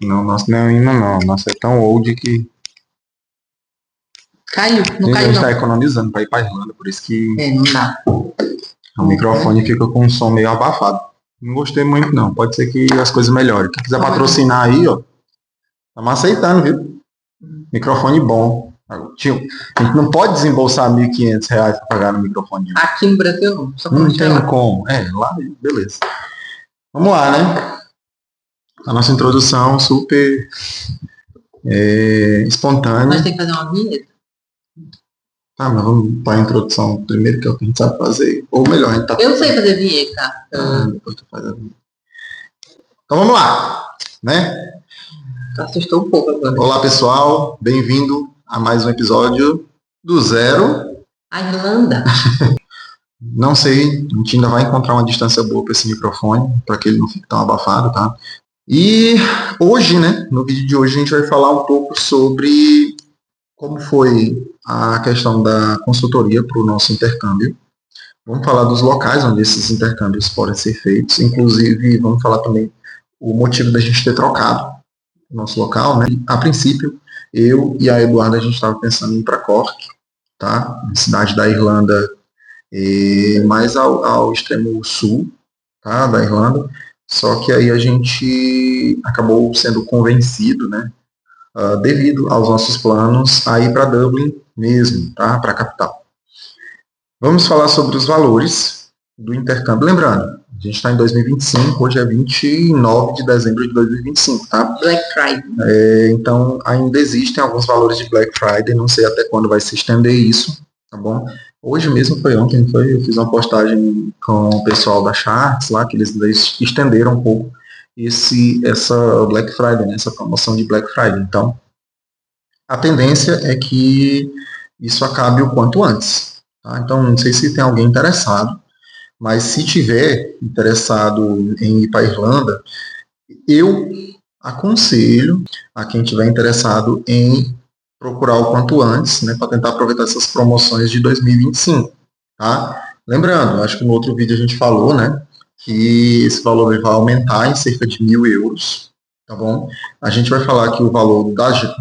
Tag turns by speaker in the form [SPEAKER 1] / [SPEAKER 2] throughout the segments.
[SPEAKER 1] Não, nosso não é imã não. Nosso é tão old que
[SPEAKER 2] Caiu, não
[SPEAKER 1] a
[SPEAKER 2] caiu
[SPEAKER 1] gente
[SPEAKER 2] não.
[SPEAKER 1] está economizando para ir para Irlanda, por isso que
[SPEAKER 2] Não dá.
[SPEAKER 1] o microfone fica com um som meio abafado. Não gostei muito não, pode ser que as coisas melhorem. Quem quiser patrocinar aí, ó, estamos aceitando, viu? Microfone bom. Tio, a gente não pode desembolsar R$ 1.500 para pagar no microfone.
[SPEAKER 2] Aqui no Brasil não, só
[SPEAKER 1] Não
[SPEAKER 2] quando
[SPEAKER 1] tem
[SPEAKER 2] lá.
[SPEAKER 1] como. Lá, beleza. Vamos lá, né? A nossa introdução super espontânea.
[SPEAKER 2] Nós temos que fazer uma vinheta.
[SPEAKER 1] Tá, mas vamos para a introdução primeiro, que é o que a gente sabe fazer. Ou melhor, a gente tá...
[SPEAKER 2] Eu sei fazer vinheta.
[SPEAKER 1] Depois tu faz a vinheta. Então vamos lá, né?
[SPEAKER 2] Assustou um pouco agora.
[SPEAKER 1] Olá, pessoal. Bem-vindo a mais um episódio do Zero.
[SPEAKER 2] A Irlanda.
[SPEAKER 1] Não sei, a gente ainda vai encontrar uma distância boa para esse microfone, para que ele não fique tão abafado, tá? E hoje, né, no vídeo de hoje, a gente vai falar um pouco sobre como foi a questão da consultoria para o nosso intercâmbio. Vamos falar dos locais onde esses intercâmbios podem ser feitos, inclusive vamos falar também o motivo da gente ter trocado o nosso local, né? A princípio, eu e a Eduarda, a gente estava pensando em ir para Cork, tá? Cidade da Irlanda, mais ao extremo sul, tá? Da Irlanda. Só que aí a gente acabou sendo convencido, né? Devido aos nossos planos, a ir para Dublin mesmo, tá? Para a capital. Vamos falar sobre os valores do intercâmbio. Lembrando, a gente está em 2025, hoje é 29 de dezembro de 2025, tá?
[SPEAKER 2] Black Friday.
[SPEAKER 1] Então, ainda existem alguns valores de Black Friday, não sei até quando vai se estender isso, tá bom? Hoje mesmo foi ontem, eu fiz uma postagem com o pessoal da Sharks lá, que eles estenderam um pouco essa Black Friday, né, essa promoção de Black Friday. Então, a tendência é que isso acabe o quanto antes. Tá? Então, não sei se tem alguém interessado, mas se tiver interessado em ir para a Irlanda, eu aconselho a quem tiver interessado em procurar o quanto antes, né, para tentar aproveitar essas promoções de 2025. Tá? Lembrando, acho que no outro vídeo a gente falou, né, que esse valor vai aumentar em cerca de 1.000 euros, tá bom? A gente vai falar aqui o valor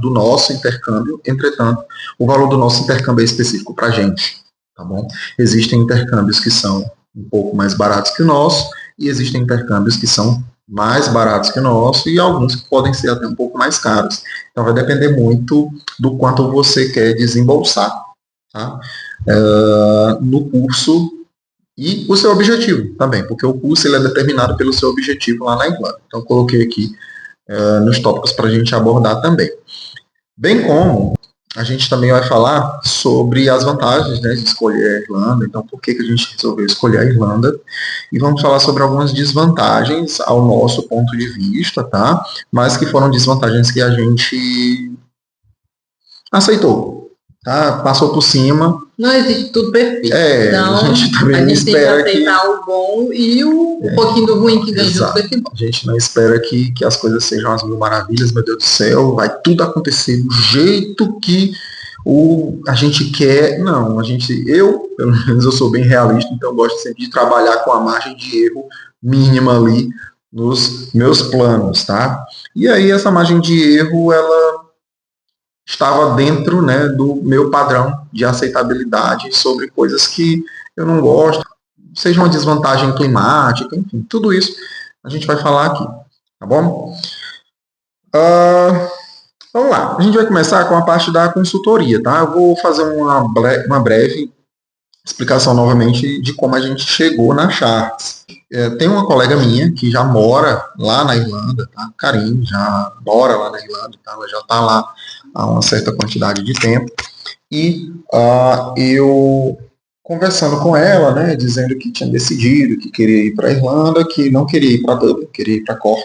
[SPEAKER 1] do nosso intercâmbio, entretanto, o valor do nosso intercâmbio é específico para a gente, tá bom? Existem intercâmbios que são um pouco mais baratos que o nosso, e existem intercâmbios que são mais baratos que o nosso, e alguns que podem ser até um pouco mais caros. Então vai depender muito do quanto você quer desembolsar, tá? No curso e o seu objetivo também, porque o curso ele é determinado pelo seu objetivo lá na Irlanda. Então coloquei aqui nos tópicos para a gente abordar também. Bem como a gente também vai falar sobre as vantagens, né, de escolher a Irlanda, então por que a gente resolveu escolher a Irlanda, e vamos falar sobre algumas desvantagens ao nosso ponto de vista, tá? Mas que foram desvantagens que a gente aceitou, tá? Passou por cima.
[SPEAKER 2] Não existe tudo perfeito.
[SPEAKER 1] Então, a gente também
[SPEAKER 2] a gente
[SPEAKER 1] espera
[SPEAKER 2] tem que aceitar o bom e o pouquinho do ruim que vem junto com esse bom.
[SPEAKER 1] A gente não espera que as coisas sejam as mil maravilhas, meu Deus do céu, vai tudo acontecer do jeito que a gente quer. Não, eu, pelo menos eu sou bem realista, então eu gosto sempre de trabalhar com a margem de erro mínima ali nos meus planos, tá? E aí essa margem de erro, ela estava dentro, né, do meu padrão de aceitabilidade sobre coisas que eu não gosto, seja uma desvantagem climática, enfim, tudo isso a gente vai falar aqui, tá bom? Vamos lá, a gente vai começar com a parte da consultoria, tá? Eu vou fazer uma breve explicação novamente de como a gente chegou na Sharks. Tem uma colega minha que já mora lá na Irlanda, tá? Karine, já mora lá na Irlanda, tá? Ela já está lá há uma certa quantidade de tempo. E eu conversando com ela, né, dizendo que tinha decidido que queria ir para a Irlanda, que não queria ir para Dublin, queria ir para Cork.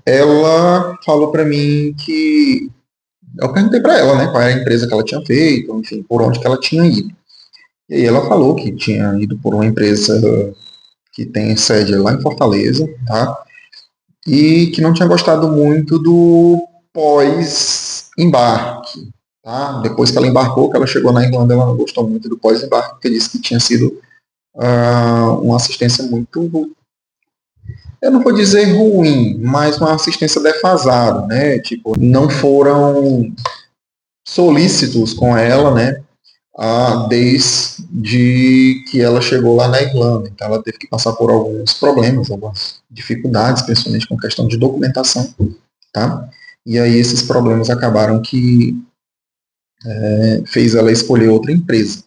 [SPEAKER 1] Ela falou para mim que... Eu perguntei para ela, né, qual era a empresa que ela tinha feito, enfim, por onde que ela tinha ido. E aí ela falou que tinha ido por uma empresa que tem sede lá em Fortaleza, tá? E que não tinha gostado muito do pós-embarque, tá? Depois que ela embarcou, que ela chegou na Irlanda, ela não gostou muito do pós-embarque, porque disse que tinha sido uma assistência muito eu não vou dizer ruim, mas uma assistência defasada, né? Tipo, não foram solícitos com ela, né? Desde que ela chegou lá na Irlanda. Então ela teve que passar por alguns problemas, algumas dificuldades, principalmente com questão de documentação, tá? E aí esses problemas acabaram que fez ela escolher outra empresa.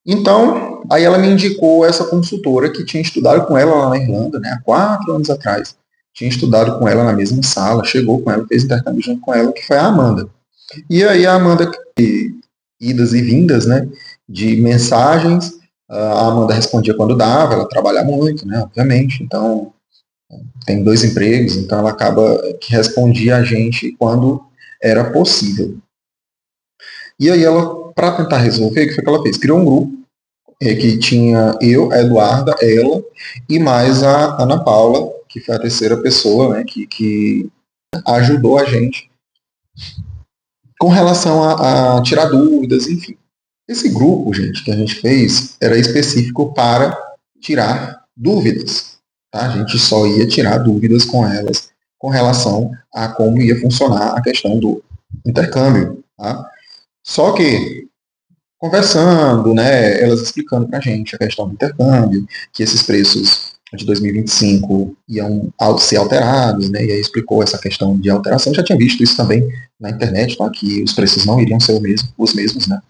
[SPEAKER 1] Então, aí ela me indicou essa consultora que tinha estudado com ela lá na Irlanda, né, há 4 anos atrás. Tinha estudado com ela na mesma sala, chegou com ela, fez intercâmbio junto com ela, que foi a Amanda. E aí a Amanda, idas e vindas, né, de mensagens, a Amanda respondia quando dava, ela trabalha muito, né, obviamente, então tem 2 empregos, então ela acaba que respondia a gente quando era possível. E aí ela, para tentar resolver, o que foi que ela fez? Criou um grupo que tinha eu, a Eduarda, ela e mais a Ana Paula, que foi a terceira pessoa, né, que ajudou a gente com relação a tirar dúvidas, enfim. Esse grupo, gente, que a gente fez, era específico para tirar dúvidas. Tá? A gente só ia tirar dúvidas com elas com relação a como ia funcionar a questão do intercâmbio. Tá? Só que, conversando, né, elas explicando para a gente a questão do intercâmbio, que esses preços de 2025 iam ser alterados, né, e aí explicou essa questão de alteração. Já tinha visto isso também na internet, tá, que os preços não iriam ser os mesmos, né,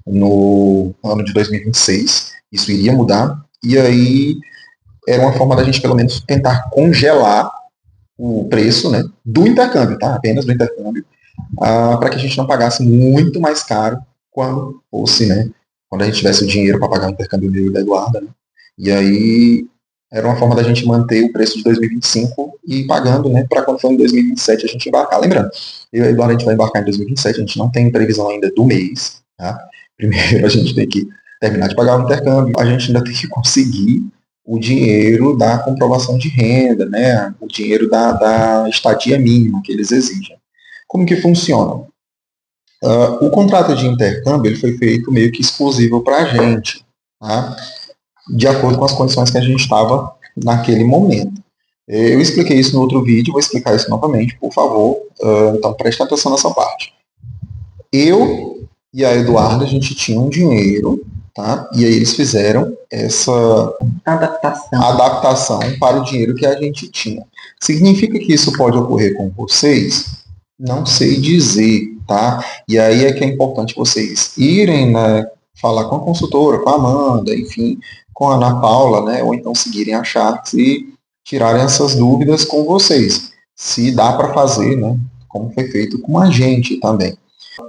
[SPEAKER 1] no ano de 2026, isso iria mudar, e aí era uma forma da gente, pelo menos, tentar congelar o preço, né, do intercâmbio, tá, apenas do intercâmbio, para que a gente não pagasse muito mais caro quando fosse, né, quando a gente tivesse o dinheiro para pagar o intercâmbio meu e da Eduarda, né, e aí era uma forma da gente manter o preço de 2025 e ir pagando, né, para quando for em 2027 a gente embarcar. Lembrando, eu e a Eduarda a gente vai embarcar em 2027, a gente não tem previsão ainda do mês, tá? Primeiro a gente tem que terminar de pagar o intercâmbio, a gente ainda tem que conseguir o dinheiro da comprovação de renda, né, o dinheiro da estadia mínima que eles exigem. Como que funciona? O contrato de intercâmbio ele foi feito meio que exclusivo para a gente, tá? De acordo com as condições que a gente estava naquele momento. Eu expliquei isso no outro vídeo, vou explicar isso novamente, por favor. Então preste atenção nessa parte. Eu e a Eduarda, a gente tinha um dinheiro, tá? E aí eles fizeram essa adaptação para o dinheiro que a gente tinha. Significa que isso pode ocorrer com vocês? Não sei dizer, tá? E aí é que é importante vocês irem, né, falar com a consultora, com a Amanda, enfim, com a Ana Paula, né, ou então seguirem a Charts e tirarem essas dúvidas com vocês. Se dá para fazer, né, como foi feito com a gente também.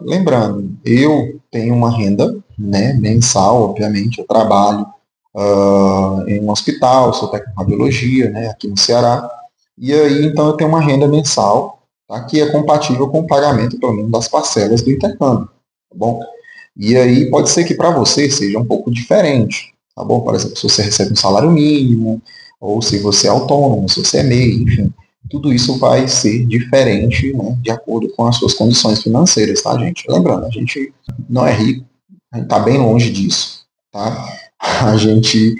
[SPEAKER 1] Lembrando, eu tenho uma renda, né, mensal, obviamente, eu trabalho em um hospital, sou técnico de radiologia, né, aqui no Ceará, e aí então eu tenho uma renda mensal, tá, que é compatível com o pagamento, pelo menos, das parcelas do intercâmbio, tá bom? E aí pode ser que para você seja um pouco diferente, tá bom? Por exemplo, se você recebe um salário mínimo, ou se você é autônomo, se você é MEI, enfim, tudo isso vai ser diferente, né, de acordo com as suas condições financeiras, tá, gente? Lembrando, a gente não é rico, a gente está bem longe disso, tá? A gente,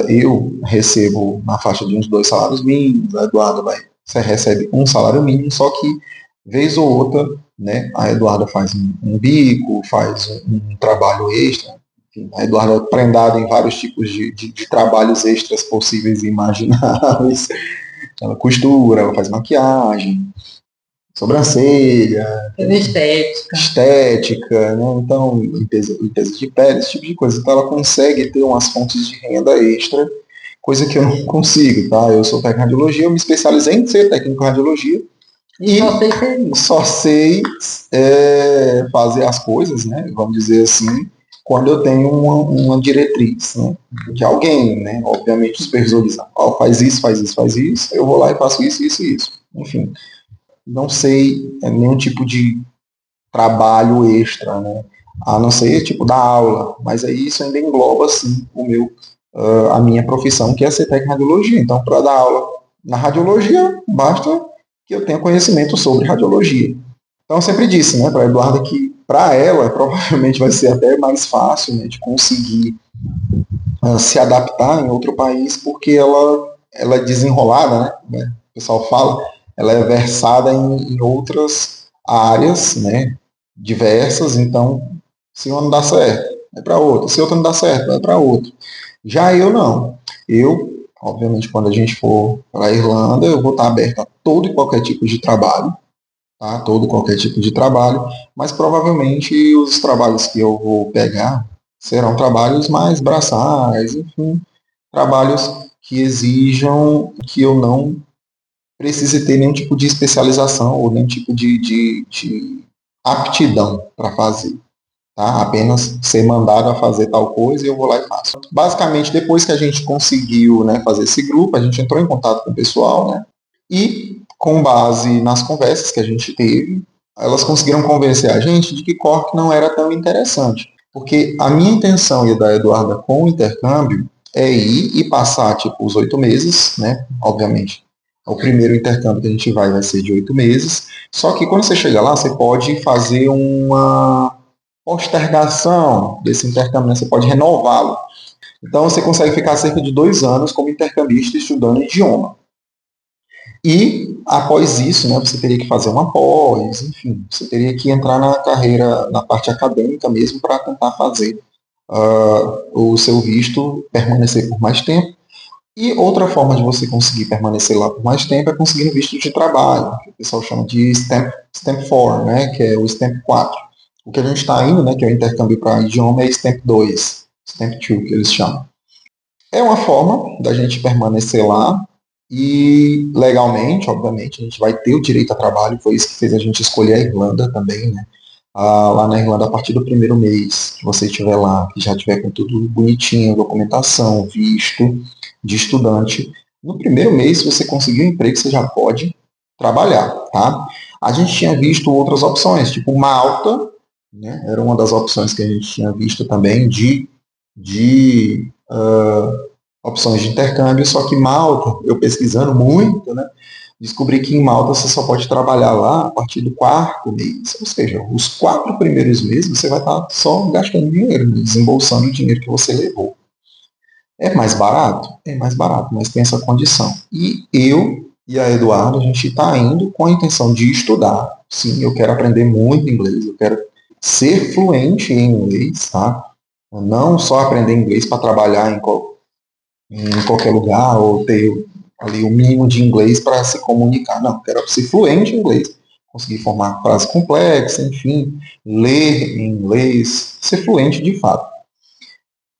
[SPEAKER 1] eu recebo na faixa de uns 2 salários mínimos, a Eduarda você recebe um salário mínimo, só que, vez ou outra, né, a Eduarda faz um bico, faz um trabalho extra, enfim, a Eduarda é prendada em vários tipos de trabalhos extras possíveis e imagináveis. Ela costura, ela faz maquiagem, sobrancelha, estética, né? Então, limpeza de pele, esse tipo de coisa. Então, ela consegue ter umas fontes de renda extra, coisa que eu não consigo, tá? Eu sou técnico de radiologia, eu me especializei em ser técnico de radiologia e só sei fazer as coisas, né? Vamos dizer assim, quando eu tenho uma diretriz, né, de alguém, né, obviamente o supervisor diz, faz isso, eu vou lá e faço isso, isso e isso. Enfim, não sei nenhum tipo de trabalho extra, né, a não ser tipo da aula, mas aí isso ainda engloba, assim, a minha profissão, que é ser técnico em radiologia. Então, para dar aula na radiologia, basta que eu tenha conhecimento sobre radiologia. Então, eu sempre disse, né, para a Eduarda que, para ela, provavelmente vai ser até mais fácil, né, de conseguir se adaptar em outro país, porque ela ela é desenrolada, né? O pessoal fala, ela é versada em outras áreas, né? Diversas, então, se uma não dá certo, vai para outra. Se outra não dá certo, vai para outra. Já eu não. Eu, obviamente, quando a gente for para a Irlanda, eu vou estar aberto a todo e qualquer tipo de trabalho, tá? Todo e qualquer tipo de trabalho, mas provavelmente os trabalhos que eu vou pegar serão trabalhos mais braçais, enfim, trabalhos que exijam que eu não precise ter nenhum tipo de especialização ou nenhum tipo de aptidão para fazer. Tá? Apenas ser mandado a fazer tal coisa e eu vou lá e faço. Basicamente, depois que a gente conseguiu, né, fazer esse grupo, a gente entrou em contato com o pessoal, né, e com base nas conversas que a gente teve, elas conseguiram convencer a gente de que Cork não era tão interessante. Porque a minha intenção e a da Eduarda com o intercâmbio é ir e passar tipo os 8 meses, né, obviamente. O primeiro intercâmbio que a gente vai ser de 8 meses. Só que quando você chega lá, você pode fazer uma postergação desse intercâmbio, né? Você pode renová-lo. Então você consegue ficar cerca de 2 anos como intercambista estudando idioma. E após isso, né, você teria que fazer uma pós, enfim, você teria que entrar na carreira, na parte acadêmica mesmo, para tentar fazer o seu visto permanecer por mais tempo. E outra forma de você conseguir permanecer lá por mais tempo é conseguindo visto de trabalho, que o pessoal chama de Stamp 4, né, que é o Stamp 4. O que a gente está indo, né, que é o intercâmbio para idioma, é Stamp 2, Stamp 2, que eles chamam. É uma forma da gente permanecer lá e legalmente, obviamente, a gente vai ter o direito a trabalho, foi isso que fez a gente escolher a Irlanda também, né? Lá na Irlanda, a partir do primeiro mês que você estiver lá, que já tiver com tudo bonitinho, documentação, visto de estudante, no primeiro mês, se você conseguir um emprego, você já pode trabalhar, tá? A gente tinha visto outras opções, tipo Malta, né? Era uma das opções que a gente tinha visto também de opções de intercâmbio, só que Malta, eu pesquisando muito, né, descobri que em Malta você só pode trabalhar lá a partir do 4º mês, ou seja, os 4 primeiros meses você vai estar só gastando dinheiro, né, desembolsando o dinheiro que você levou. É mais barato? É mais barato, mas tem essa condição. E eu e a Eduardo, a gente está indo com a intenção de estudar. Sim, eu quero aprender muito inglês, eu quero ser fluente em inglês, tá? Não só aprender inglês para trabalhar em qualquer lugar ou ter ali o mínimo de inglês para se comunicar. Não, quero ser fluente em inglês, conseguir formar frases complexas, enfim, ler em inglês, ser fluente de fato.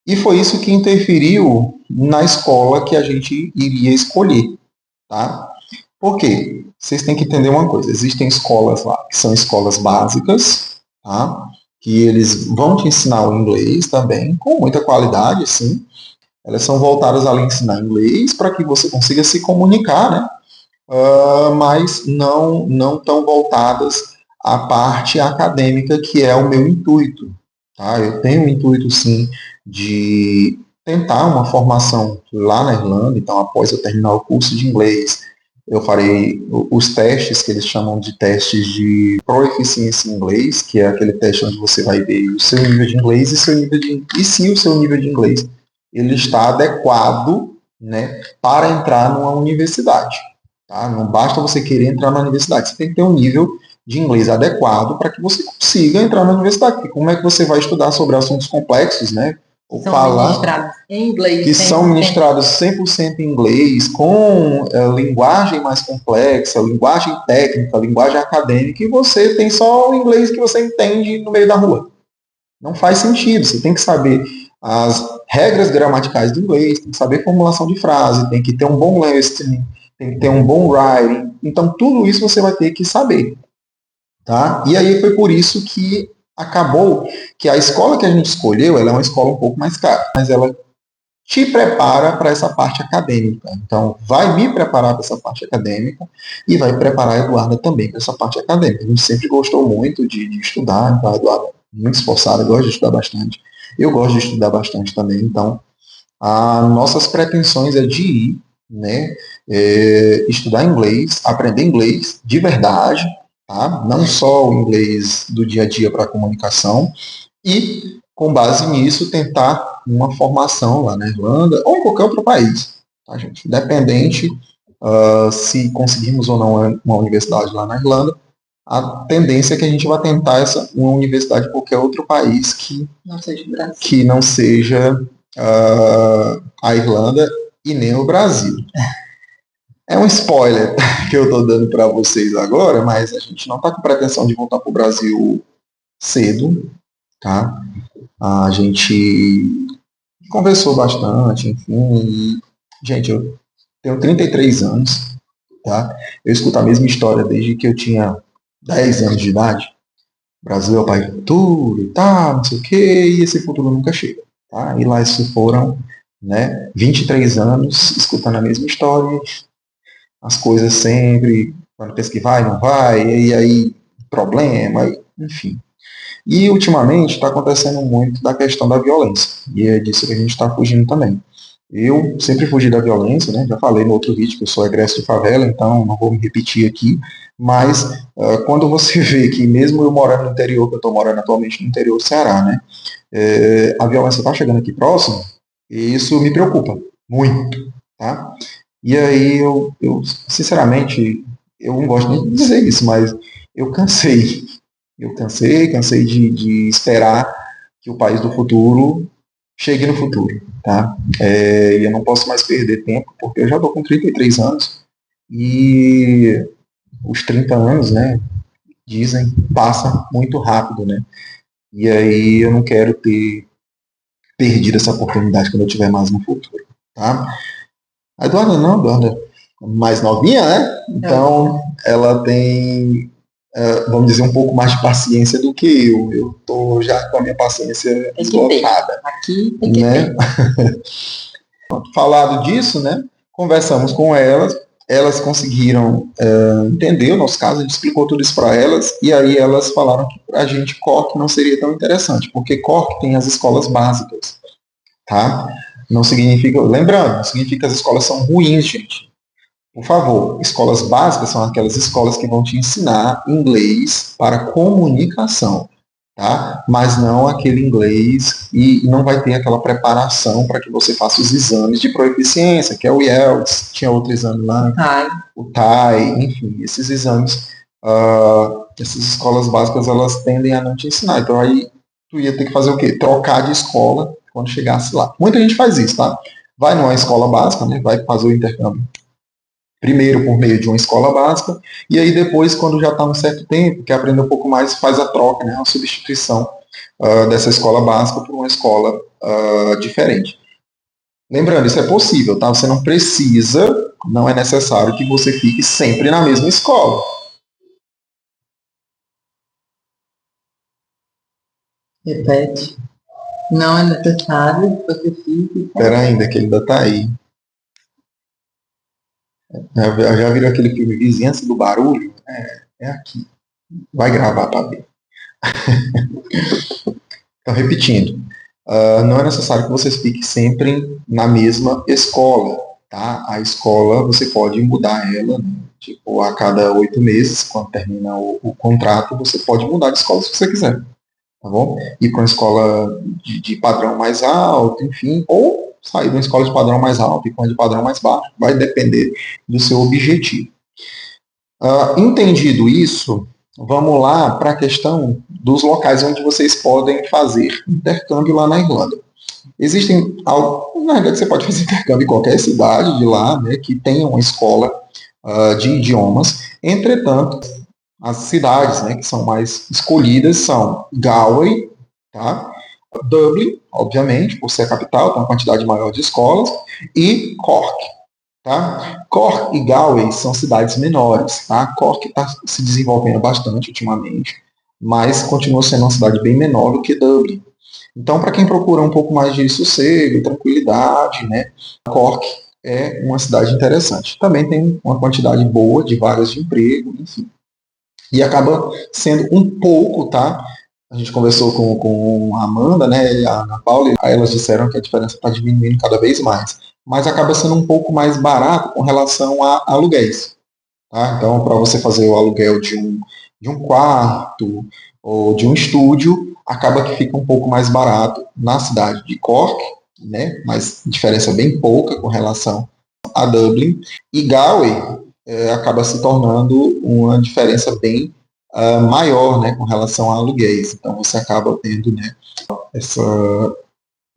[SPEAKER 1] E foi isso que interferiu na escola que a gente iria escolher, tá? Por quê? Vocês têm que entender uma coisa, existem escolas lá que são escolas básicas, tá? Que eles vão te ensinar o inglês também, com muita qualidade, sim. Elas são voltadas a lhe ensinar inglês para que você consiga se comunicar, né? Mas não tão voltadas à parte acadêmica, que é o meu intuito. Tá? Eu tenho o intuito, sim, de tentar uma formação lá na Irlanda. Então, após eu terminar o curso de inglês, eu farei os testes que eles chamam de testes de proficiência em inglês, que é aquele teste onde você vai ver o seu nível de inglês e se o seu nível de inglês ele está adequado, né, para entrar numa universidade. Tá? Não basta você querer entrar na universidade, você tem que ter um nível de inglês adequado para que você consiga entrar na universidade. Porque como é que você vai estudar sobre assuntos complexos, né? Ou
[SPEAKER 2] são
[SPEAKER 1] falar
[SPEAKER 2] ministrados em inglês,
[SPEAKER 1] que são ministrados 100% em inglês, com linguagem mais complexa, linguagem técnica, linguagem acadêmica, e você tem só o inglês que você entende no meio da rua. Não faz sentido. Você tem que saber as regras gramaticais do inglês, tem que saber formulação de frase, tem que ter um bom listening, tem que ter um bom writing. Então, tudo isso você vai ter que saber. Tá? E aí foi por isso que acabou que a escola que a gente escolheu, ela é uma escola um pouco mais cara, mas ela te prepara para essa parte acadêmica. Então, vai me preparar para essa parte acadêmica e vai preparar a Eduarda também para essa parte acadêmica. A gente sempre gostou muito de estudar, então a Eduarda é muito esforçada, gosta de estudar bastante. Eu gosto de estudar bastante também, então as nossas pretensões é de ir, né, estudar inglês, aprender inglês de verdade, tá? Não só o inglês do dia a dia para a comunicação, e com base nisso tentar uma formação lá na Irlanda ou em qualquer outro país, tá, gente? Independente se conseguirmos ou não uma universidade lá na Irlanda, a tendência é que a gente vai tentar uma universidade em qualquer outro país que não seja a Irlanda e nem o Brasil. É um spoiler que eu estou dando para vocês agora, mas a gente não está com pretensão de voltar para o Brasil cedo, tá? A gente conversou bastante, enfim. E, gente, eu tenho 33 anos, tá? Eu escuto a mesma história desde que eu tinha 10 anos de idade. O Brasil é o país do futuro e tal, não sei o quê, e esse futuro nunca chega, tá? E lá isso foram, né, 23 anos escutando a mesma história, as coisas sempre, quando pensa que vai, não vai, e aí problema, enfim. E ultimamente está acontecendo muito da questão da violência, e é disso que a gente está fugindo também. Eu sempre fugi da violência, né? Já falei no outro vídeo que eu sou egresso de favela, então não vou me repetir aqui, mas quando você vê que mesmo eu morando no interior, que eu estou morando atualmente no interior do Ceará, né? A violência está chegando aqui próximo, e isso me preocupa muito, tá? E aí eu sinceramente, eu não gosto nem de dizer isso, mas eu cansei. Eu cansei de esperar que o país do futuro chegue no futuro, tá? E eu não posso mais perder tempo, porque eu já estou com 33 anos e os 30 anos, né, dizem, passa muito rápido, né? E aí eu não quero ter perdido essa oportunidade quando eu tiver mais no futuro, tá? A Eduarda não, a Eduarda é mais novinha, né? Então ela tem, vamos dizer, um pouco mais de paciência do que eu. Eu tô já com a minha paciência esgotada.
[SPEAKER 2] Aqui tem que
[SPEAKER 1] né? Falado disso, né? Conversamos com elas conseguiram entender o nosso caso, a gente explicou tudo isso para elas, e aí elas falaram que a gente Cork não seria tão interessante, porque Cork tem as escolas básicas, tá? Não significa, lembrando, não significa que as escolas são ruins, gente. Por favor, escolas básicas são aquelas escolas que vão te ensinar inglês para comunicação, tá? Mas não aquele inglês e não vai ter aquela preparação para que você faça os exames de proficiência, que é o IELTS, tinha outro exame lá, o TAI, enfim, esses exames, essas escolas básicas, elas tendem a não te ensinar. Então aí tu ia ter que fazer o quê? Trocar de escola quando chegasse lá. Muita gente faz isso, tá? Vai numa escola básica, né? Vai fazer o intercâmbio primeiro por meio de uma escola básica, e aí depois, quando já está um certo tempo, quer aprender um pouco mais, faz a troca, né, a substituição dessa escola básica por uma escola diferente. Lembrando, isso é possível, tá? Você não precisa, não é necessário que você fique sempre na mesma escola.
[SPEAKER 2] Repete. Não é necessário que você fique...
[SPEAKER 1] Espera ainda, que ele ainda está aí. Já viram aquele filme Vizinhança do Barulho? É aqui. Vai gravar para ver. Então, repetindo. Não é necessário que você fique sempre na mesma escola, tá? A escola, você pode mudar ela, né? Tipo, a cada 8 meses, quando termina o contrato, você pode mudar de escola se você quiser, tá bom? Ir para uma escola de padrão mais alto, enfim, ou sair de uma escola de padrão mais alto e para uma de padrão mais baixo, vai depender do seu objetivo. Entendido isso, vamos lá para a questão dos locais onde vocês podem fazer intercâmbio lá na Irlanda. Existem, na verdade, você pode fazer intercâmbio em qualquer cidade de lá, né, que tenha uma escola de idiomas. Entretanto, as cidades, né, que são mais escolhidas são Galway, tá? Dublin, obviamente, por ser a capital, tem uma quantidade maior de escolas, e Cork. Tá? Cork e Galway são cidades menores. Tá? Cork está se desenvolvendo bastante ultimamente, mas continua sendo uma cidade bem menor do que Dublin. Então, para quem procura um pouco mais de sossego, tranquilidade, né, Cork é uma cidade interessante. Também tem uma quantidade boa de vagas de emprego, enfim. E acaba sendo um pouco, tá? A gente conversou com a Amanda, né, e a Ana Paula, e aí elas disseram que a diferença está diminuindo cada vez mais. Mas acaba sendo um pouco mais barato com relação a aluguéis. Tá? Então, para você fazer o aluguel de um quarto ou de um estúdio, acaba que fica um pouco mais barato na cidade de Cork, né? Mas diferença bem pouca com relação a Dublin, e Galway acaba se tornando uma diferença bem maior, né, com relação a aluguéis. Então você acaba tendo, né, essa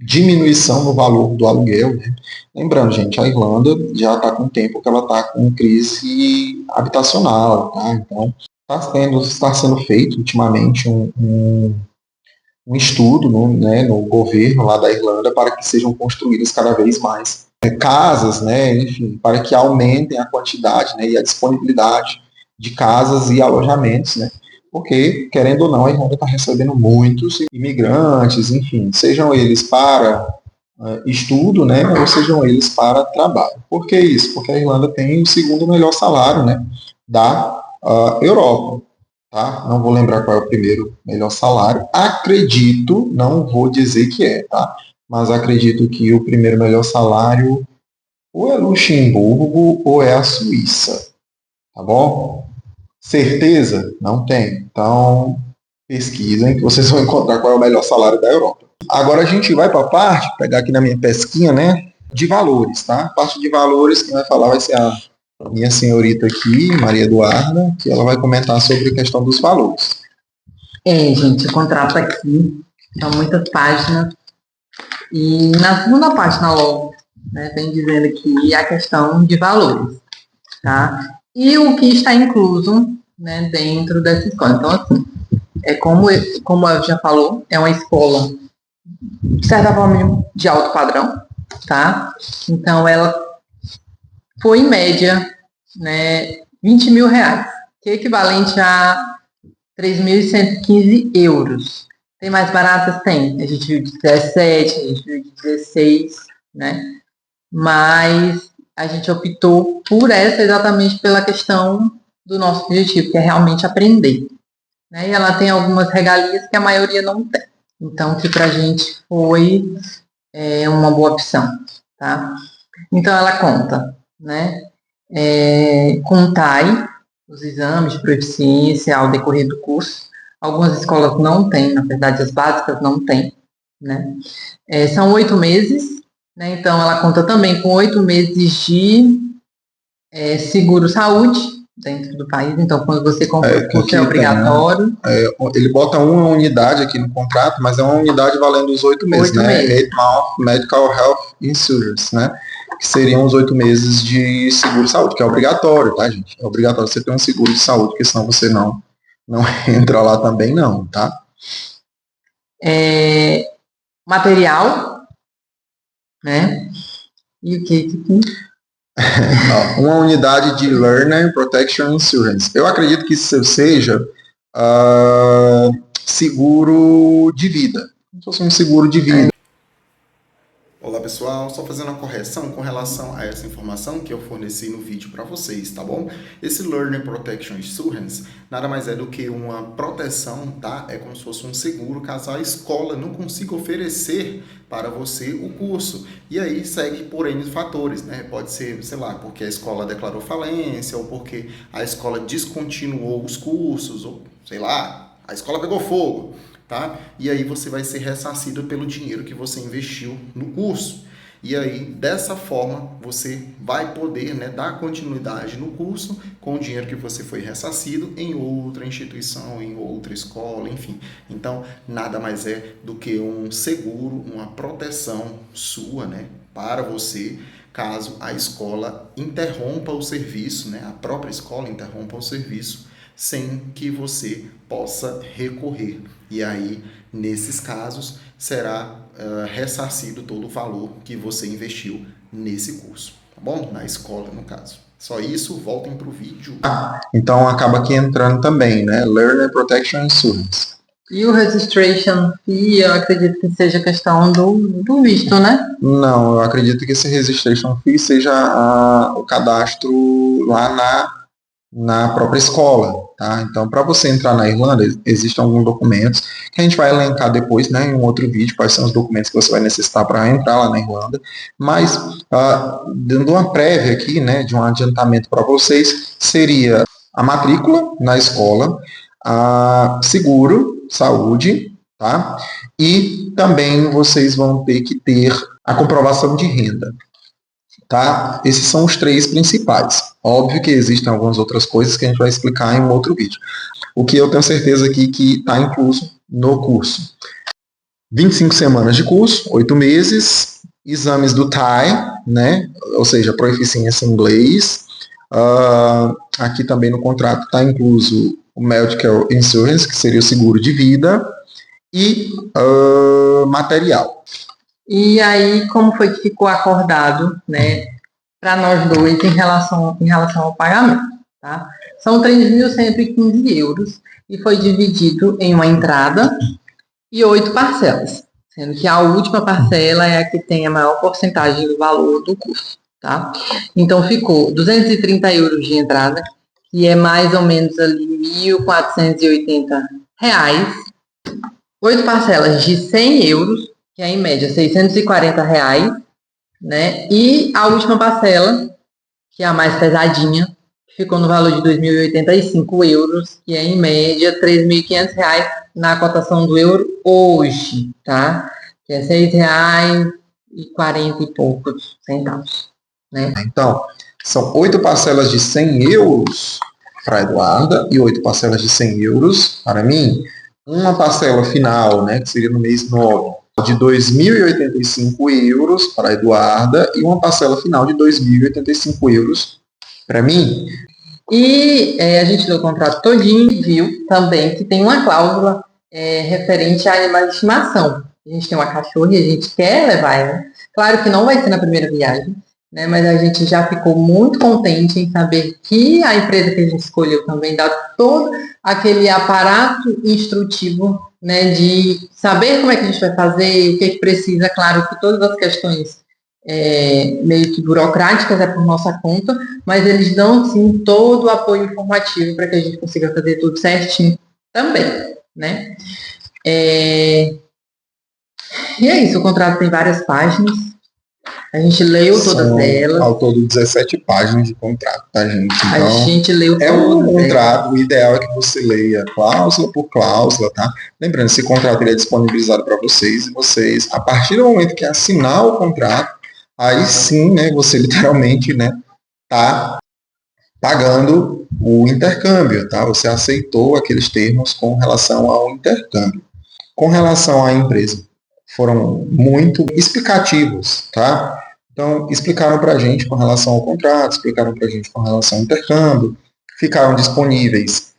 [SPEAKER 1] diminuição no valor do aluguel, né? Lembrando, gente, a Irlanda já está com tempo que ela está com crise habitacional, tá? Então está sendo feito ultimamente um estudo no governo lá da Irlanda para que sejam construídas cada vez mais casas, né, enfim, para que aumentem a quantidade, né, e a disponibilidade de casas e alojamentos, né, porque, querendo ou não, a Irlanda está recebendo muitos imigrantes, enfim, sejam eles para estudo, né, ou sejam eles para trabalho. Por que isso? Porque a Irlanda tem o segundo melhor salário, né, da Europa. Tá? Não vou lembrar qual é o primeiro melhor salário. Acredito, não vou dizer que é, tá? Mas acredito que o primeiro melhor salário ou é Luxemburgo ou é a Suíça, tá bom? Certeza? Não tem. Então, pesquisem que vocês vão encontrar qual é o melhor salário da Europa. Agora a gente vai para a parte, pegar aqui na minha pesquinha, né, de valores, tá? A parte de valores, quem vai falar vai ser a minha senhorita aqui, Maria Eduarda, que ela vai comentar sobre a questão dos valores.
[SPEAKER 2] Gente, o contrato aqui são muitas páginas e na segunda página logo, né, vem dizendo aqui a questão de valores, tá? E o que está incluso, né, dentro dessa escola. Então, assim, como a já falou, é uma escola, de certa forma, de alto padrão, tá? Então, ela foi, em média, né, 20 mil reais, que é equivalente a 3.115 euros. Tem mais baratas? Tem. A gente viu de 17, a gente viu de 16, né? Mas a gente optou por essa exatamente pela questão do nosso objetivo, que é realmente aprender. Né? E ela tem algumas regalias que a maioria não tem. Então, que pra gente foi uma boa opção, tá? Então, ela conta, né? Com o TAI, os exames de proficiência ao decorrer do curso. Algumas escolas não têm, na verdade, as básicas não têm, né? São 8 meses, né? Então, ela conta também com 8 meses de seguro-saúde dentro do país. Então, quando você compra o curso, é obrigatório.
[SPEAKER 1] Ele bota uma unidade aqui no contrato, mas é uma unidade valendo os 8 meses, né? 8-month Medical Health Insurance, né? Que seriam os 8 meses de seguro-saúde, que é obrigatório, tá, gente? É obrigatório você ter um seguro de saúde, porque senão você não entra lá também, não, tá?
[SPEAKER 2] Material, né? E o que?
[SPEAKER 1] Uma unidade de Learner Protection Insurance. Eu acredito que isso seja seguro de vida. Como se fosse um seguro de vida.
[SPEAKER 3] Olá pessoal, só fazendo uma correção com relação a essa informação que eu forneci no vídeo para vocês, tá bom? Esse Learner Protection Insurance nada mais é do que uma proteção, tá? É como se fosse um seguro caso a escola não consiga oferecer para você o curso. E aí segue por N fatores, né? Pode ser, sei lá, porque a escola declarou falência, ou porque a escola descontinuou os cursos, ou sei lá, a escola pegou fogo. Tá? E aí você vai ser ressarcido pelo dinheiro que você investiu no curso. E aí, dessa forma, você vai poder, né, dar continuidade no curso com o dinheiro que você foi ressarcido em outra instituição, em outra escola, enfim. Então, nada mais é do que um seguro, uma proteção sua, né, para você, caso a escola interrompa o serviço, né, a própria escola interrompa o serviço, sem que você possa recorrer. E aí, nesses casos, será ressarcido todo o valor que você investiu nesse curso, tá bom? Na escola, no caso. Só isso, voltem para o vídeo.
[SPEAKER 1] Então, acaba aqui entrando também, né? Learner Protection Insurance.
[SPEAKER 2] E o registration fee, eu acredito que seja questão do visto, né?
[SPEAKER 1] Não, eu acredito que esse registration fee seja o cadastro lá na própria escola, tá? Então, para você entrar na Irlanda, existem alguns documentos que a gente vai elencar depois, né, em um outro vídeo, quais são os documentos que você vai necessitar para entrar lá na Irlanda, mas, dando uma prévia aqui, né, de um adiantamento para vocês, seria a matrícula na escola, seguro, saúde, tá? E também vocês vão ter que ter a comprovação de renda. Tá? Esses são os 3 principais. Óbvio que existem algumas outras coisas que a gente vai explicar em um outro vídeo. O que eu tenho certeza aqui que está incluso no curso. 25 semanas de curso, 8 meses, exames do TAE, né? Ou seja, proficiência em inglês. Aqui também no contrato está incluso o Medical Insurance, que seria o seguro de vida, e material.
[SPEAKER 2] E aí, como foi que ficou acordado, né, para nós dois em relação ao pagamento, tá? São 3.115 euros e foi dividido em uma entrada e 8 parcelas, sendo que a última parcela é a que tem a maior porcentagem do valor do curso, tá? Então ficou 230 euros de entrada, que é mais ou menos ali R$ 1.480, 8 parcelas de 100 euros, que é em média R$ 640, né? E a última parcela, que é a mais pesadinha, ficou no valor de 2.085 euros, que é em média R$ 3.500 na cotação do euro hoje, tá? Que é R$ 6,40 e poucos centavos, né?
[SPEAKER 1] Então, são 8 parcelas de 100 euros para a Eduarda e 8 parcelas de 100 euros para mim. Uma parcela final, né, que seria no mês 9, de 2.085 euros para a Eduarda e uma parcela final de 2.085 euros para mim.
[SPEAKER 2] E a gente leu o contrato todinho e viu também que tem uma cláusula referente a animais de estimação. A gente tem uma cachorra e a gente quer levar ela. Claro que não vai ser na primeira viagem, né, mas a gente já ficou muito contente em saber que a empresa que a gente escolheu também dá todo aquele aparato instrutivo, né, de saber como é que a gente vai fazer, o que é que precisa. Claro que todas as questões meio que burocráticas é por nossa conta, mas eles dão sim todo o apoio informativo para que a gente consiga fazer tudo certinho também, né? E é isso, o contrato tem várias páginas. A gente leu todas elas.
[SPEAKER 1] Ao todo 17 páginas de contrato, tá, gente? Então,
[SPEAKER 2] a gente leu
[SPEAKER 1] é um contrato, o ideal é que você leia cláusula por cláusula, tá? Lembrando, esse contrato ele é disponibilizado para vocês, e vocês, a partir do momento que assinar o contrato, aí sim, né, você literalmente, né, tá pagando o intercâmbio, tá? Você aceitou aqueles termos com relação ao intercâmbio. Com relação à empresa, foram muito explicativos, tá? Então, explicaram para a gente com relação ao contrato, explicaram para a gente com relação ao intercâmbio, ficaram disponíveis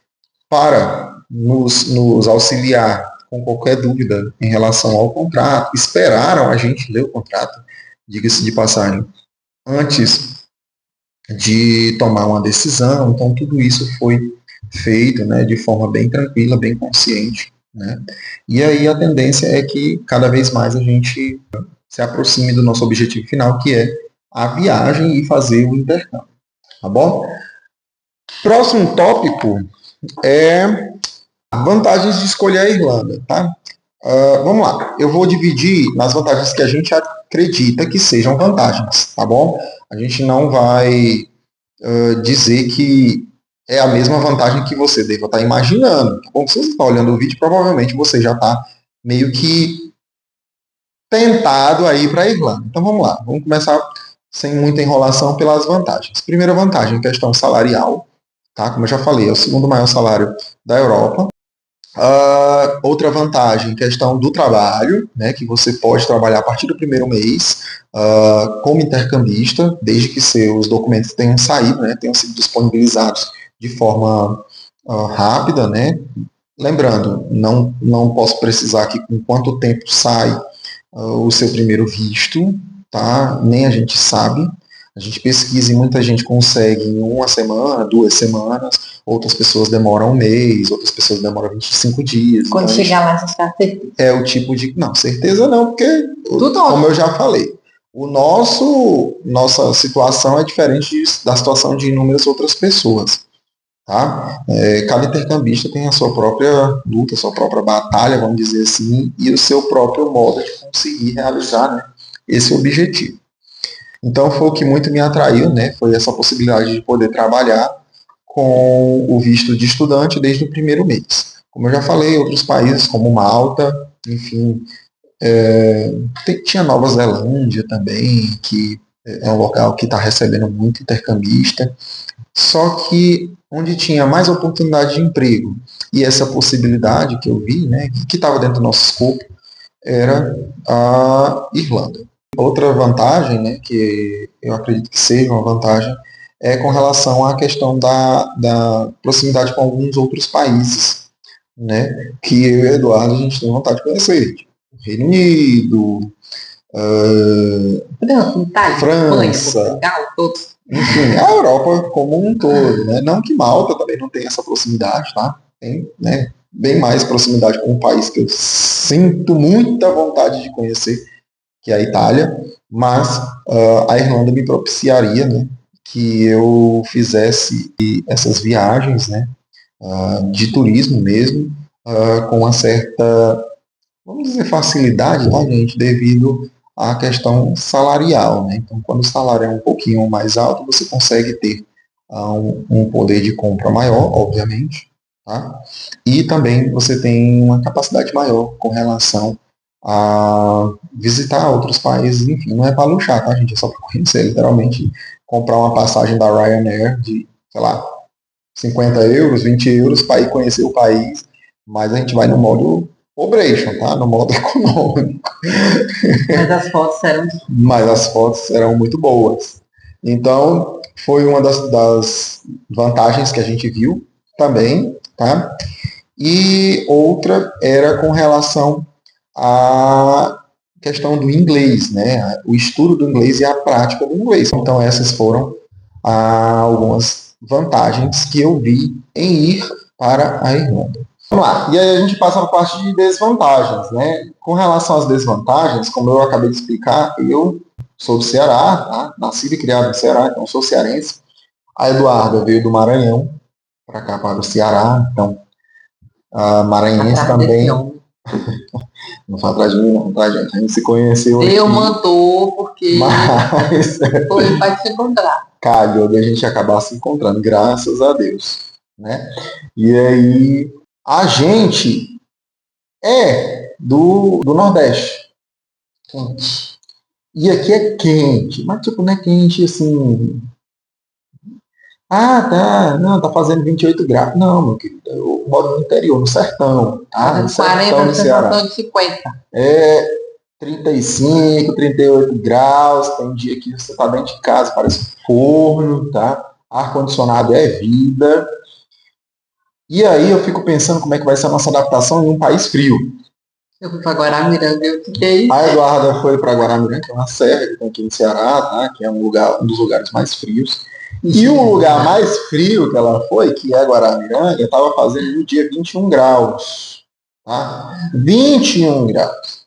[SPEAKER 1] para nos auxiliar com qualquer dúvida em relação ao contrato, esperaram a gente ler o contrato, diga-se de passagem, antes de tomar uma decisão. Então, tudo isso foi feito, né, de forma bem tranquila, bem consciente, né? E aí a tendência é que cada vez mais a gente se aproxime do nosso objetivo final, que é a viagem e fazer o intercâmbio, tá bom? Próximo tópico é vantagens de escolher a Irlanda, tá? Vamos lá, eu vou dividir nas vantagens que a gente acredita que sejam vantagens, tá bom? A gente não vai dizer que é a mesma vantagem que você deva estar imaginando. Bom, se você está olhando o vídeo, provavelmente você já está meio que tentado a ir para a Irlanda. Então vamos lá, vamos começar sem muita enrolação pelas vantagens. Primeira vantagem, questão salarial, tá? Como eu já falei, é o segundo maior salário da Europa. Outra vantagem, questão do trabalho, né, que você pode trabalhar a partir do primeiro mês como intercambista, desde que seus documentos tenham saído, né, tenham sido disponibilizados de forma rápida, né? Lembrando, não posso precisar aqui com quanto tempo sai o seu primeiro visto, tá? Nem a gente sabe. A gente pesquisa e muita gente consegue em 1 semana, 2 semanas, outras pessoas demoram 1 mês, outras pessoas demoram 25 dias.
[SPEAKER 2] Quando chegar lá, você está certeza.
[SPEAKER 1] É o tipo de... Não, certeza não, porque, como eu já falei, nossa situação é diferente da situação de inúmeras outras pessoas. Tá? Cada intercambista tem a sua própria luta, a sua própria batalha, vamos dizer assim, e o seu próprio modo de conseguir realizar, né, esse objetivo. Então foi o que muito me atraiu, né, foi essa possibilidade de poder trabalhar com o visto de estudante desde o primeiro mês. Como eu já falei, outros países como Malta, enfim, tinha Nova Zelândia também, que é um local que está recebendo muito intercambista, só que onde tinha mais oportunidade de emprego e essa possibilidade que eu vi, né, que estava dentro do nosso escopo, era a Irlanda. Outra vantagem, né, que eu acredito que seja uma vantagem, é com relação à questão da proximidade com alguns outros países, né, que eu e o Eduardo a gente tem vontade de conhecer. Tipo, Reino Unido, França,
[SPEAKER 2] Portugal, todos.
[SPEAKER 1] enfim, a Europa como um todo, né? Não que Malta também não tenha essa proximidade, tá? Tem, né, bem mais proximidade com um país que eu sinto muita vontade de conhecer, que é a Itália, mas a Irlanda me propiciaria, né, que eu fizesse essas viagens, né, de turismo mesmo, com uma certa, vamos dizer, facilidade, tá, gente, devido à questão salarial, né? Então, quando o salário é um pouquinho mais alto, você consegue ter um poder de compra maior, obviamente, tá? E também você tem uma capacidade maior com relação a visitar outros países, enfim, não é para luxar, tá, gente? É só para conhecer, literalmente, comprar uma passagem da Ryanair de, sei lá, 50 euros, 20 euros para ir conhecer o país, mas a gente vai no modo pobration, tá? No modo econômico. Mas as fotos eram muito boas. Então, foi uma das vantagens que a gente viu também, tá? E outra era com relação à questão do inglês, né? O estudo do inglês e a prática do inglês. Então, essas foram algumas vantagens que eu vi em ir para a Irlanda. Vamos lá, e aí a gente passa para a parte de desvantagens, né? Com relação às desvantagens, como eu acabei de explicar, eu sou do Ceará, tá? Nascido e criado no Ceará, então sou cearense. A Eduarda veio do Maranhão para cá, para o Ceará, então a maranhense também. Não foi atrás de mim, não, tá, gente? A gente se conheceu
[SPEAKER 2] aqui. Eu mandou, porque
[SPEAKER 1] mas
[SPEAKER 2] foi para se encontrar.
[SPEAKER 1] Calhou de a gente acabar se encontrando, graças a Deus, né? E aí, a gente é do Nordeste. Quente. E aqui é quente, mas tipo, não é quente assim. Ah, tá. Não, tá fazendo 28 graus. Não, meu querido. Eu moro no interior, no sertão.
[SPEAKER 2] Tá? No sertão do Ceará. De 50.
[SPEAKER 1] É 35, 38 graus. Tem dia que você tá dentro de casa, parece um forno, tá? Ar-condicionado é vida. E aí eu fico pensando como é que vai ser a nossa adaptação em um país frio.
[SPEAKER 2] Eu fui para Guaramiranga, eu fiquei.
[SPEAKER 1] A Eduarda foi para Guaramiranga, que é uma serra que tem aqui no Ceará, tá? Que é um dos lugares mais frios. E o lugar mais frio que ela foi, que é Guaramiranga, estava fazendo no dia 21 graus. Tá? 21 graus.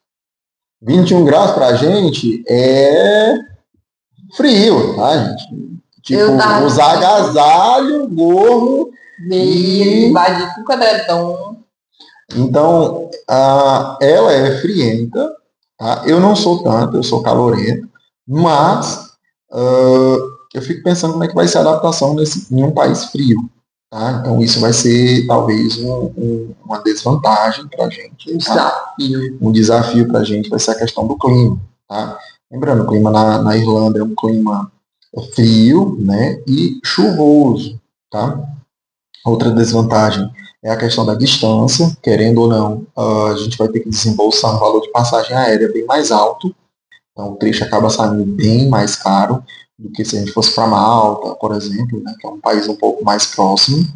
[SPEAKER 1] 21 graus pra gente é frio, tá, gente? Tipo, usar agasalho, gorro
[SPEAKER 2] e embaixo de quadradão.
[SPEAKER 1] Então, ela é frienta, tá? Eu não sou tanto, eu sou calorento, mas eu fico pensando como é que vai ser a adaptação em um país frio, tá? Então, isso vai ser talvez uma desvantagem para a gente. Um desafio para a gente vai ser a questão do clima, tá? Lembrando, o clima na Irlanda é um clima frio, né? E chuvoso, tá? Outra desvantagem é a questão da distância, querendo ou não, a gente vai ter que desembolsar um valor de passagem aérea bem mais alto, então o trecho acaba saindo bem mais caro do que se a gente fosse para Malta, por exemplo, né, que é um país um pouco mais próximo.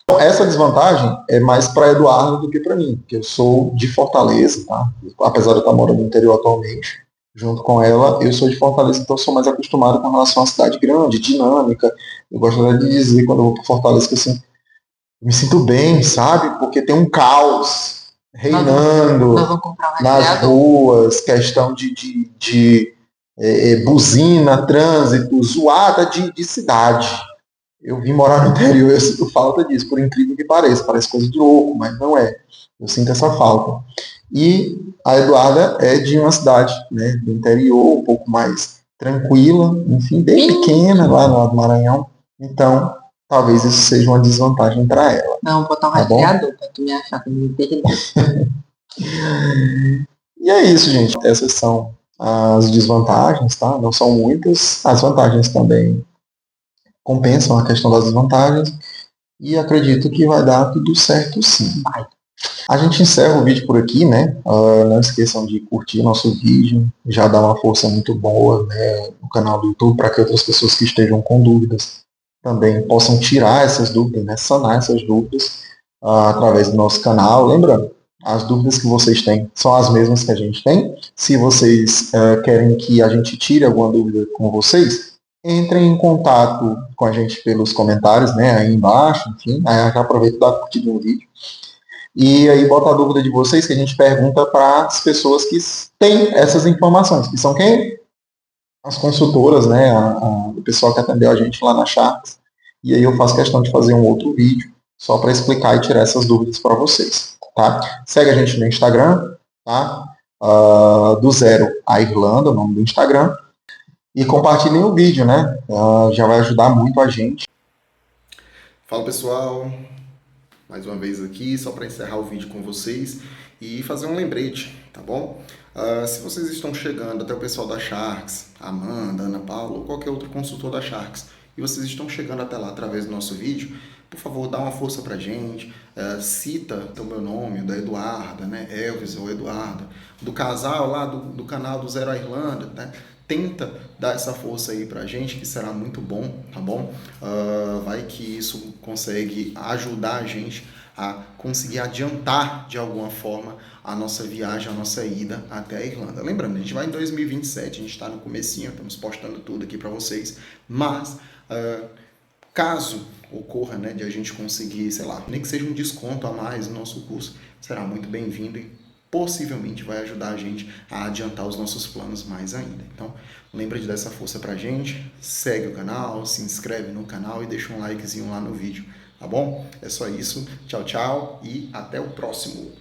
[SPEAKER 1] Então, essa desvantagem é mais para Eduardo do que para mim, porque eu sou de Fortaleza, tá? Apesar de eu estar morando no interior atualmente, junto com ela, eu sou de Fortaleza, então eu sou mais acostumado com relação à cidade grande, dinâmica. Eu gostaria de dizer, quando eu vou para Fortaleza, que assim, me sinto bem, sabe? Porque tem um caos reinando nas ruas, questão de buzina, trânsito, zoada de cidade. Eu vim morar no interior e eu sinto falta disso, por incrível que pareça. Parece coisa de louco, mas não é. Eu sinto essa falta. E a Eduarda é de uma cidade, né, do interior, um pouco mais tranquila, enfim, bem pequena, lá no Maranhão. Então, talvez isso seja uma desvantagem para ela.
[SPEAKER 2] Não, vou botar um rastreador para tu me achar que me perder.
[SPEAKER 1] E é isso, gente. Essas são as desvantagens, tá? Não são muitas, as vantagens também compensam a questão das desvantagens, e acredito que vai dar tudo certo sim. A gente encerra o vídeo por aqui, né? Não esqueçam de curtir nosso vídeo, já dá uma força muito boa, né, no canal do YouTube, para que outras pessoas que estejam com dúvidas também possam tirar essas dúvidas, né, sanar essas dúvidas através do nosso canal. Lembrando, as dúvidas que vocês têm são as mesmas que a gente tem. Se vocês querem que a gente tire alguma dúvida com vocês, entrem em contato com a gente pelos comentários, né, aí embaixo, enfim, aí já aproveito e dá curtida no vídeo. E aí bota a dúvida de vocês que a gente pergunta para as pessoas que têm essas informações, que são quem? As consultoras, né, o pessoal que atendeu a gente lá na Sharks. E aí eu faço questão de fazer um outro vídeo só para explicar e tirar essas dúvidas para vocês, tá? Segue a gente no Instagram, tá? Do Zero à Irlanda, o nome do Instagram. E compartilhem o vídeo, né? Já vai ajudar muito a gente.
[SPEAKER 3] Fala pessoal, mais uma vez aqui, só para encerrar o vídeo com vocês e fazer um lembrete, tá bom? Se vocês estão chegando até o pessoal da Sharks, Amanda, Ana Paula ou qualquer outro consultor da Sharks, e vocês estão chegando até lá através do nosso vídeo, por favor, dá uma força pra gente, cita o meu nome, o da Eduarda, né? Elvis ou Eduarda, do casal lá do canal do Zero à Irlanda, né? Tenta dar essa força aí pra gente, que será muito bom, tá bom? Vai que isso consegue ajudar a gente a conseguir adiantar de alguma forma a nossa viagem, a nossa ida até a Irlanda. Lembrando, a gente vai em 2027, a gente está no comecinho, estamos postando tudo aqui para vocês, mas caso ocorra, né, de a gente conseguir, sei lá, nem que seja um desconto a mais no nosso curso, será muito bem-vindo e possivelmente vai ajudar a gente a adiantar os nossos planos mais ainda. Então, lembra de dar essa força pra gente, segue o canal, se inscreve no canal e deixa um likezinho lá no vídeo, tá bom? É só isso, tchau, tchau e até o próximo!